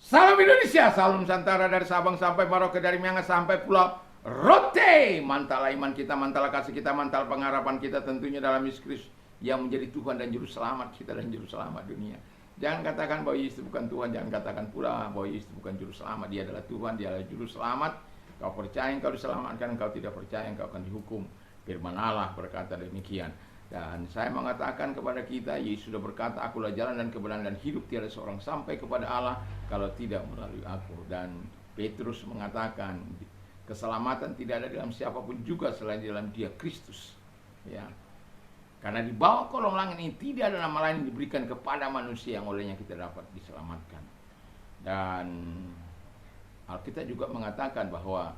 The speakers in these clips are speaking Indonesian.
Salam Indonesia, salam Nusantara dari Sabang sampai Merauke, dari Miangas sampai Pulau Rote. Mantal iman kita, mantal kasih kita, mantal pengharapan kita tentunya dalam Yesus Kristus yang menjadi Tuhan dan Juru Selamat kita dan Juru Selamat dunia. Jangan katakan bahwa Yesus bukan Tuhan, jangan katakan pula bahwa Yesus bukan Juru Selamat. Dia adalah Tuhan, dia adalah Juru Selamat. Kau percaya engkau diselamatkan, engkau tidak percaya engkau akan dihukum. Firman Allah berkata demikian. Dan saya mengatakan kepada kita, Yesus sudah berkata, akulah jalan dan kebenaran dan hidup, tiada seorang sampai kepada Allah kalau tidak melalui aku. Dan Petrus mengatakan, keselamatan tidak ada dalam siapapun juga selain dalam Dia Kristus. Ya. Karena di bawah kolong langit ini tidak ada nama lain yang diberikan kepada manusia yang olehnya kita dapat diselamatkan. Dan Alkitab juga mengatakan bahwa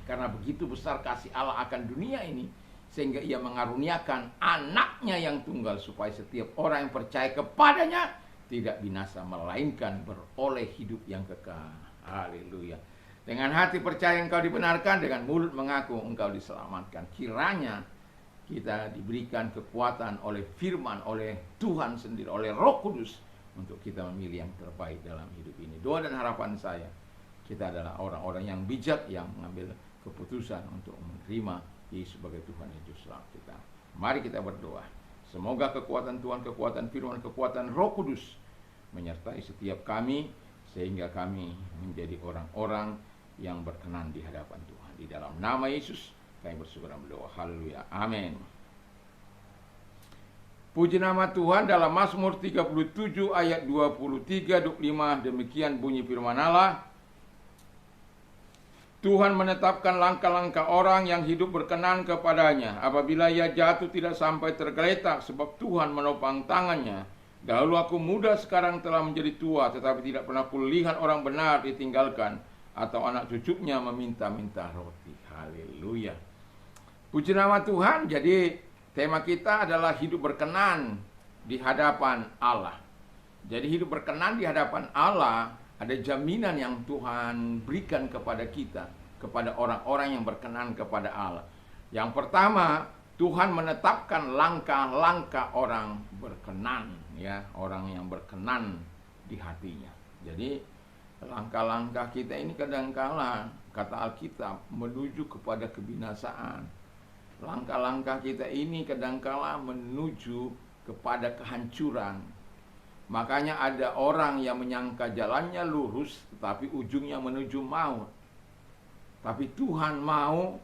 karena begitu besar kasih Allah akan dunia ini, sehingga ia mengaruniakan anaknya yang tunggal supaya setiap orang yang percaya kepadanya tidak binasa melainkan beroleh hidup yang kekal. Haleluya. Dengan hati percaya engkau dibenarkan, dengan mulut mengaku engkau diselamatkan. Kiranya kita diberikan kekuatan oleh firman, oleh Tuhan sendiri, oleh Roh Kudus untuk kita memilih yang terbaik dalam hidup ini. Doa dan harapan saya, kita adalah orang-orang yang bijak yang mengambil keputusan untuk menerima Yesus sebagai Tuhan dan Juru Selamat kita. Mari kita berdoa. Semoga kekuatan Tuhan, kekuatan firman, kekuatan Roh Kudus menyertai setiap kami, sehingga kami menjadi orang-orang yang berkenan di hadapan Tuhan. Di dalam nama Yesus kami bersyukur dan berdoa. Haleluya. Amin. Puji nama Tuhan. Dalam Mazmur 37 ayat 23-25 demikian bunyi firman Allah. Tuhan menetapkan langkah-langkah orang yang hidup berkenan kepadanya. Apabila ia jatuh tidak sampai tergeletak, sebab Tuhan menopang tangannya. Dahulu aku muda, sekarang telah menjadi tua, tetapi tidak pernah kulihat orang benar ditinggalkan, atau anak cucunya meminta-minta roti. Haleluya. Puji nama Tuhan. Jadi tema kita adalah hidup berkenan di hadapan Allah. Jadi hidup berkenan di hadapan Allah, ada jaminan yang Tuhan berikan kepada kita, kepada orang-orang yang berkenan kepada Allah. Yang pertama, Tuhan menetapkan langkah-langkah orang berkenan, ya, orang yang berkenan di hatinya. Jadi langkah-langkah kita ini kadang-kala, kata Alkitab, menuju kepada kebinasaan. Langkah-langkah kita ini kadang-kala menuju kepada kehancuran. Makanya ada orang yang menyangka jalannya lurus, tetapi ujungnya menuju maut. Tapi Tuhan mau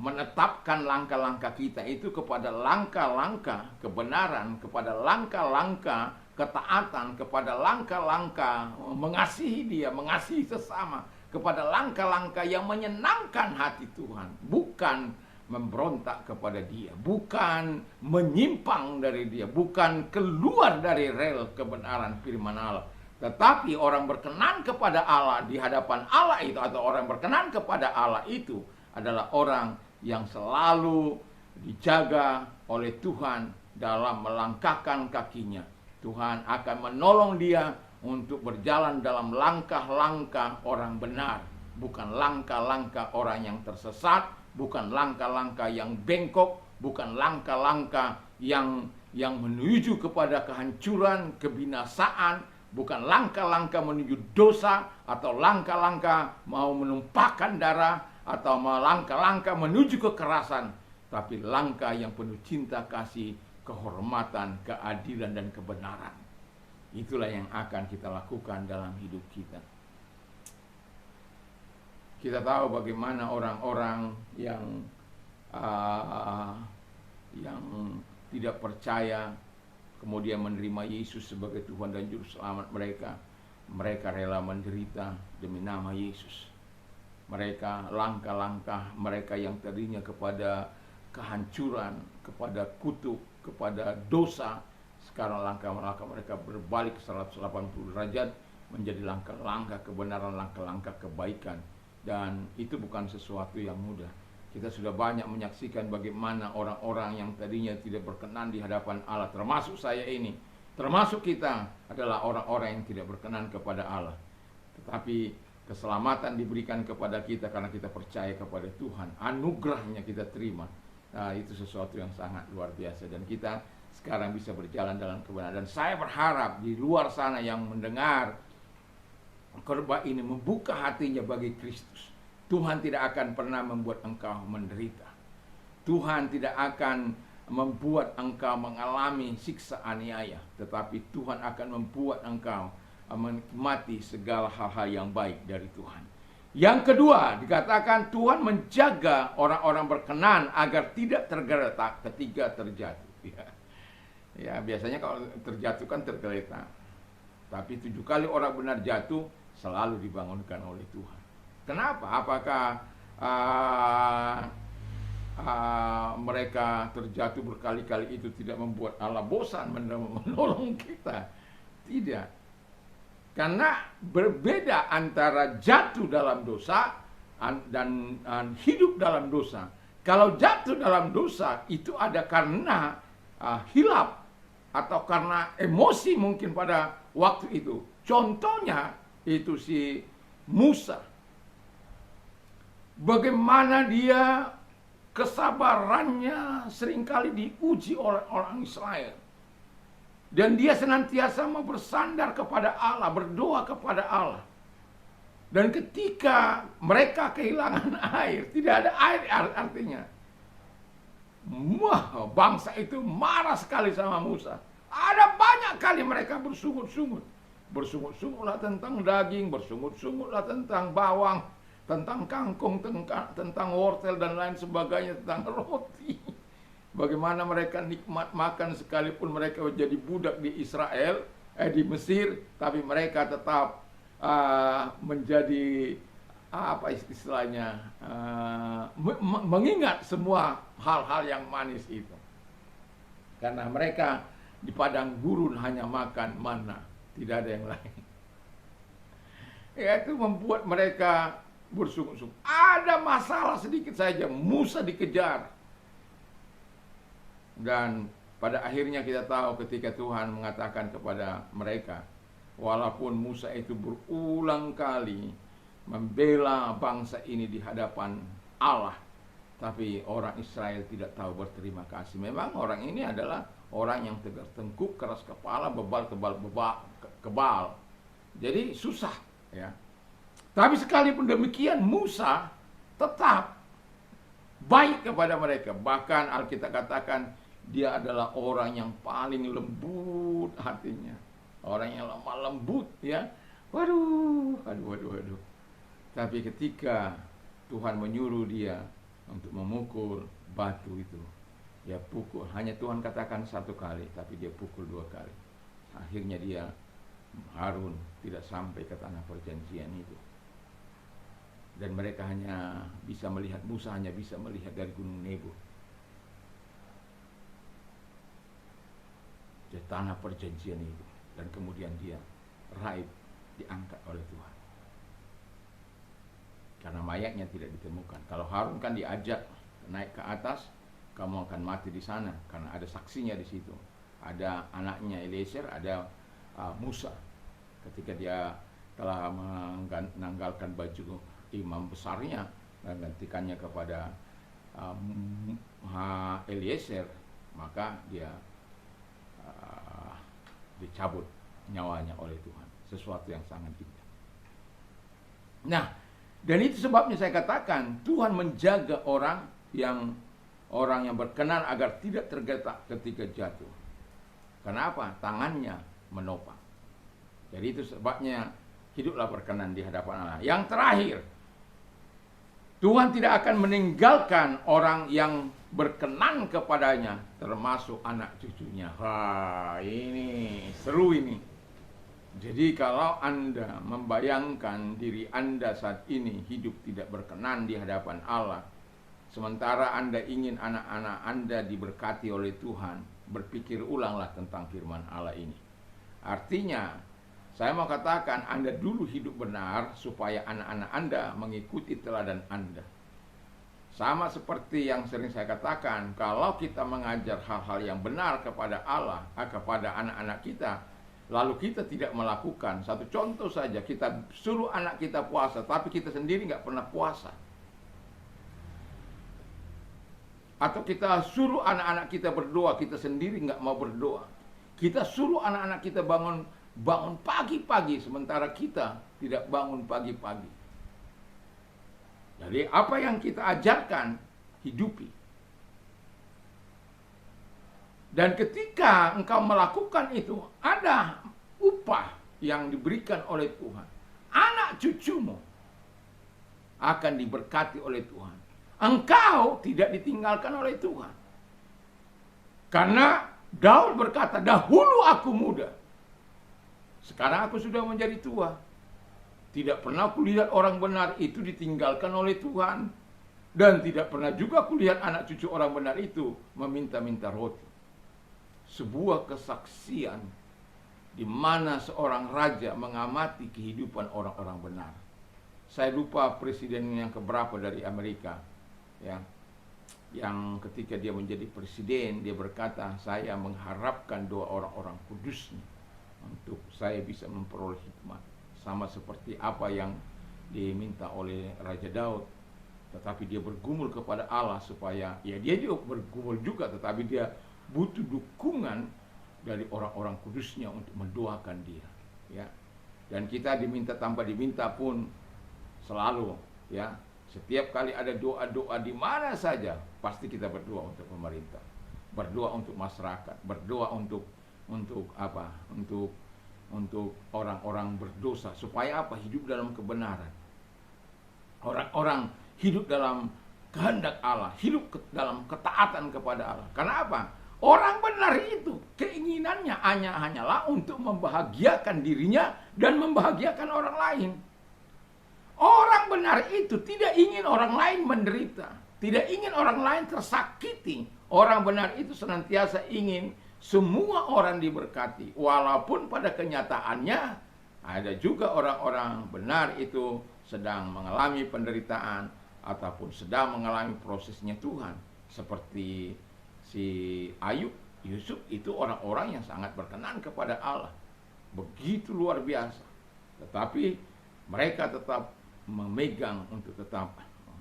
menetapkan langkah-langkah kita itu kepada langkah-langkah kebenaran, kepada langkah-langkah ketaatan, kepada langkah-langkah mengasihi Dia, mengasihi sesama, kepada langkah-langkah yang menyenangkan hati Tuhan, bukan memberontak kepada Dia, bukan menyimpang dari Dia, bukan keluar dari rel kebenaran firman Allah. Tetapi orang berkenan kepada Allah di hadapan Allah itu, atau orang berkenan kepada Allah itu adalah orang yang selalu dijaga oleh Tuhan dalam melangkahkan kakinya. Tuhan akan menolong dia untuk berjalan dalam langkah-langkah orang benar, bukan langkah-langkah orang yang tersesat, bukan langkah-langkah yang bengkok, bukan langkah-langkah yang menuju kepada kehancuran, kebinasaan, bukan langkah-langkah menuju dosa, atau langkah-langkah mau menumpahkan darah, atau langkah-langkah menuju kekerasan, tapi langkah yang penuh cinta kasih, kehormatan, keadilan, dan kebenaran. Itulah yang akan kita lakukan dalam hidup kita. Kita tahu bagaimana orang-orang yang tidak percaya kemudian menerima Yesus sebagai Tuhan dan Juru Selamat mereka. Mereka rela menderita demi nama Yesus. Mereka langkah-langkah mereka yang tadinya kepada kehancuran, kepada kutuk, kepada dosa, sekarang langkah-langkah mereka berbalik 180 derajat menjadi langkah-langkah kebenaran, langkah-langkah kebaikan. Dan itu bukan sesuatu yang mudah. Kita sudah banyak menyaksikan bagaimana orang-orang yang tadinya tidak berkenan di hadapan Allah, termasuk saya ini, termasuk kita, adalah orang-orang yang tidak berkenan kepada Allah. Tetapi keselamatan diberikan kepada kita karena kita percaya kepada Tuhan. Anugerahnya kita terima. Nah, itu sesuatu yang sangat luar biasa. Dan kita sekarang bisa berjalan dalam kebenaran. Dan saya berharap di luar sana yang mendengar khotbah ini membuka hatinya bagi Kristus. Tuhan tidak akan pernah membuat engkau menderita. Tuhan tidak akan membuat engkau mengalami siksa aniaya, tetapi Tuhan akan membuat engkau menikmati segala hal-hal yang baik dari Tuhan. Yang kedua, dikatakan Tuhan menjaga orang-orang berkenan agar tidak tergeletak ketika terjatuh. Ya, biasanya kalau terjatuh kan tergeletak. Tapi 7 kali orang benar jatuh selalu dibangunkan oleh Tuhan. Kenapa? Apakah mereka terjatuh berkali-kali itu tidak membuat Allah bosan menolong kita? Tidak. Karena berbeda antara jatuh dalam dosa dan hidup dalam dosa. Kalau jatuh dalam dosa itu ada karena hilap atau karena emosi mungkin pada waktu itu. Contohnya itu si Musa. Bagaimana dia kesabarannya seringkali diuji oleh orang Israel. Dan dia senantiasa mau bersandar kepada Allah, berdoa kepada Allah. Dan ketika mereka kehilangan air, tidak ada air artinya. Wah, bangsa itu marah sekali sama Musa. Ada banyak kali mereka bersungut-sungut. Bersungut-sungutlah tentang daging, bersungut-sungutlah tentang bawang, tentang kangkung, tentang wortel dan lain sebagainya, tentang roti. Bagaimana mereka nikmat makan sekalipun mereka menjadi budak di Israel, di Mesir, tapi mereka tetap menjadi apa istilahnya, mengingat semua hal-hal yang manis itu. Karena mereka di padang gurun hanya makan mana, tidak ada yang lain. Itu membuat mereka bersungut-sungut. Ada masalah sedikit saja, Musa dikejar. Dan pada akhirnya kita tahu ketika Tuhan mengatakan kepada mereka, walaupun Musa itu berulang kali membela bangsa ini di hadapan Allah, tapi orang Israel tidak tahu berterima kasih. Memang orang ini adalah orang yang tegar tengkuk, keras kepala, kebal. Jadi susah, ya. Tapi sekalipun demikian Musa tetap baik kepada mereka. Bahkan Alkitab katakan dia adalah orang yang paling lembut hatinya. Orang yang lemah lembut, ya. Waduh. Tapi ketika Tuhan menyuruh dia untuk memukul batu itu, dia pukul. Hanya Tuhan katakan 1 kali, tapi dia pukul 2 kali. Akhirnya dia, Harun, tidak sampai ke tanah perjanjian itu. Dan mereka hanya bisa melihat, Musa hanya bisa melihat dari Gunung Nebo. Di tanah perjanjian itu. Dan kemudian dia raib, diangkat oleh Tuhan. Karena mayatnya tidak ditemukan. Kalau Harun kan diajak naik ke atas, kamu akan mati di sana. Karena ada saksinya di situ. Ada anaknya Eliezer, ada Musa. Ketika dia telah menanggalkan baju imam besarnya, menggantikannya kepada Eliezer, maka dia dicabut nyawanya oleh Tuhan. Sesuatu yang sangat indah. Nah, dan itu sebabnya saya katakan Tuhan menjaga orang yang berkenan agar tidak tergeletak ketika jatuh. Kenapa? Tangannya menopang. Jadi itu sebabnya hiduplah berkenan di hadapan Allah. Yang terakhir, Tuhan tidak akan meninggalkan orang yang berkenan kepadanya, termasuk anak cucunya. Wah, ini seru ini. Jadi kalau Anda membayangkan diri Anda saat ini hidup tidak berkenan di hadapan Allah, sementara Anda ingin anak-anak Anda diberkati oleh Tuhan, berpikir ulanglah tentang firman Allah ini. Artinya, saya mau katakan Anda dulu hidup benar supaya anak-anak Anda mengikuti teladan Anda. Sama seperti yang sering saya katakan, kalau kita mengajar hal-hal yang benar kepada Allah, kepada anak-anak kita, lalu kita tidak melakukan. Satu contoh saja, kita suruh anak kita puasa, tapi kita sendiri nggak pernah puasa. Atau kita suruh anak-anak kita berdoa, kita sendiri nggak mau berdoa. Kita suruh anak-anak kita bangun bangun pagi-pagi sementara kita tidak bangun pagi-pagi. Jadi apa yang kita ajarkan, hidupi. Dan ketika engkau melakukan itu, ada upah yang diberikan oleh Tuhan. Anak cucumu akan diberkati oleh Tuhan. Engkau tidak ditinggalkan oleh Tuhan. Karena Daud berkata, dahulu aku muda, sekarang aku sudah menjadi tua. Tidak pernah kulihat orang benar itu ditinggalkan oleh Tuhan. Dan tidak pernah juga kulihat anak cucu orang benar itu meminta-minta roti. Sebuah kesaksian di mana seorang raja mengamati kehidupan orang-orang benar. Saya lupa presiden yang keberapa dari Amerika, ya, yang ketika dia menjadi presiden dia berkata, saya mengharapkan doa orang-orang kudusnya untuk saya bisa memperoleh hikmat, sama seperti apa yang diminta oleh Raja Daud. Tetapi dia bergumul kepada Allah supaya, ya dia juga bergumul juga, tetapi dia butuh dukungan dari orang-orang kudusnya untuk mendoakan dia, ya. Dan kita diminta tanpa diminta pun selalu, ya, setiap kali ada doa-doa di mana saja pasti kita berdoa untuk pemerintah, berdoa untuk masyarakat, berdoa untuk apa? Untuk orang-orang berdosa supaya apa? Hidup dalam kebenaran. Orang-orang hidup dalam kehendak Allah, hidup dalam ketaatan kepada Allah. Karena apa? Orang benar itu keinginannya hanyalah untuk membahagiakan dirinya dan membahagiakan orang lain. Orang benar itu tidak ingin orang lain menderita, tidak ingin orang lain tersakiti. Orang benar itu senantiasa ingin semua orang diberkati. Walaupun pada kenyataannya ada juga orang-orang benar itu sedang mengalami penderitaan ataupun sedang mengalami prosesnya Tuhan. Seperti si Ayub, Yusuf itu orang-orang yang sangat berkenan kepada Allah. Begitu luar biasa. Tetapi mereka tetap memegang untuk tetap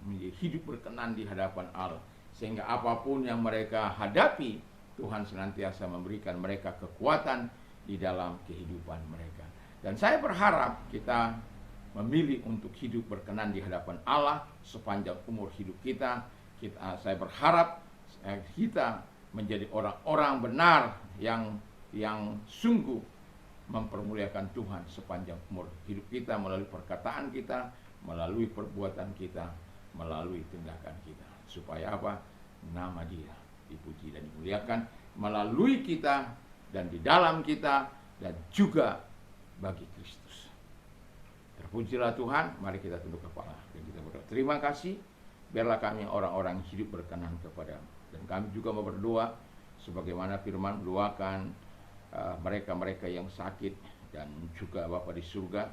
menjadi hidup berkenan di hadapan Allah. Sehingga apapun yang mereka hadapi, Tuhan senantiasa memberikan mereka kekuatan di dalam kehidupan mereka. Dan saya berharap kita memilih untuk hidup berkenan di hadapan Allah sepanjang umur hidup kita. Saya berharap kita menjadi orang-orang benar yang sungguh mempermuliakan Tuhan sepanjang umur hidup kita, melalui perkataan kita, melalui perbuatan kita, melalui tindakan kita. Supaya apa? Nama Dia dipuji dan dimuliakan melalui kita dan di dalam kita dan juga bagi Kristus. Terpujilah Tuhan. Mari kita tunduk kepala dan kita berdoa. Terima kasih. Biarlah kami orang-orang hidup berkenan kepadamu. Dan kami juga mau berdoa sebagaimana firman, doakan mereka-mereka yang sakit, dan juga Bapa di surga,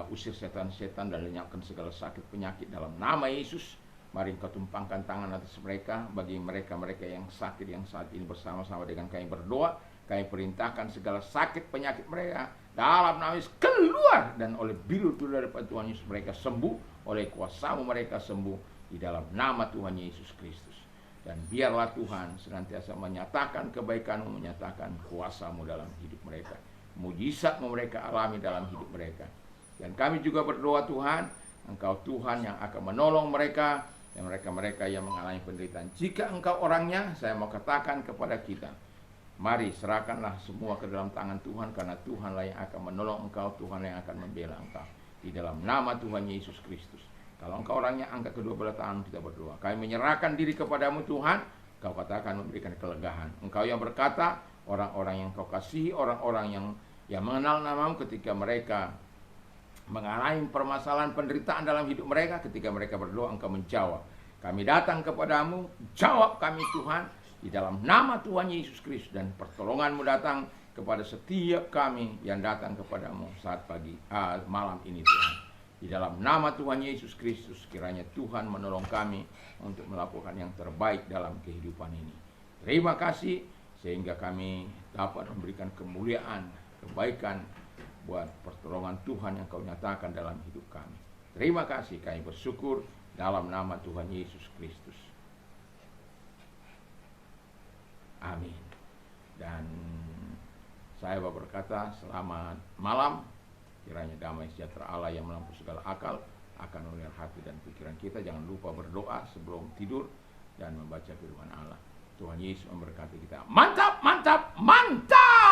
usir setan-setan dan lenyapkan segala sakit penyakit dalam nama Yesus. Mari Engkau tumpangkan tangan atas mereka. Bagi mereka-mereka yang sakit yang saat ini bersama-sama dengan kami berdoa, kami perintahkan segala sakit penyakit mereka dalam nama Yesus keluar, dan oleh bilu-bilu daripada Tuhan Yesus mereka sembuh, oleh kuasa-Mu mereka sembuh di dalam nama Tuhan Yesus Kristus. Dan biarlah Tuhan senantiasa menyatakan kebaikan-Mu, menyatakan kuasa-Mu dalam hidup mereka. Mujizat-Mu mereka alami dalam hidup mereka. Dan kami juga berdoa Tuhan, Engkau Tuhan yang akan menolong mereka, dan mereka-mereka yang mengalami penderitaan. Jika Engkau orangnya, saya mau katakan kepada kita, mari serahkanlah semua ke dalam tangan Tuhan, karena Tuhanlah yang akan menolong engkau, Tuhan yang akan membela engkau. Di dalam nama Tuhan Yesus Kristus. Kalau engkau orangnya, angkat kedua belah tangan, kita berdoa. Kami menyerahkan diri kepadamu Tuhan, Engkau katakan memberikan kelegaan. Engkau yang berkata, orang-orang yang Kau kasihi, orang-orang yang mengenal namamu, ketika mereka mengalami permasalahan penderitaan dalam hidup mereka, ketika mereka berdoa, Engkau menjawab. Kami datang kepadamu, jawab kami Tuhan, di dalam nama Tuhan Yesus Kristus, dan pertolongan-Mu datang kepada setiap kami yang datang kepadamu saat malam ini Tuhan. Di dalam nama Tuhan Yesus Kristus, kiranya Tuhan menolong kami untuk melakukan yang terbaik dalam kehidupan ini. Terima kasih, sehingga kami dapat memberikan kemuliaan, kebaikan buat pertolongan Tuhan yang Kau nyatakan dalam hidup kami. Terima kasih, kami bersyukur dalam nama Tuhan Yesus Kristus. Amin. Dan Saya berkata, selamat malam. Kiranya damai sejahtera Allah yang melampaui segala akal akan memelihara hati dan pikiran kita. Jangan lupa berdoa sebelum tidur dan membaca firman Allah. Tuhan Yesus memberkati kita. Mantap, mantap, mantap.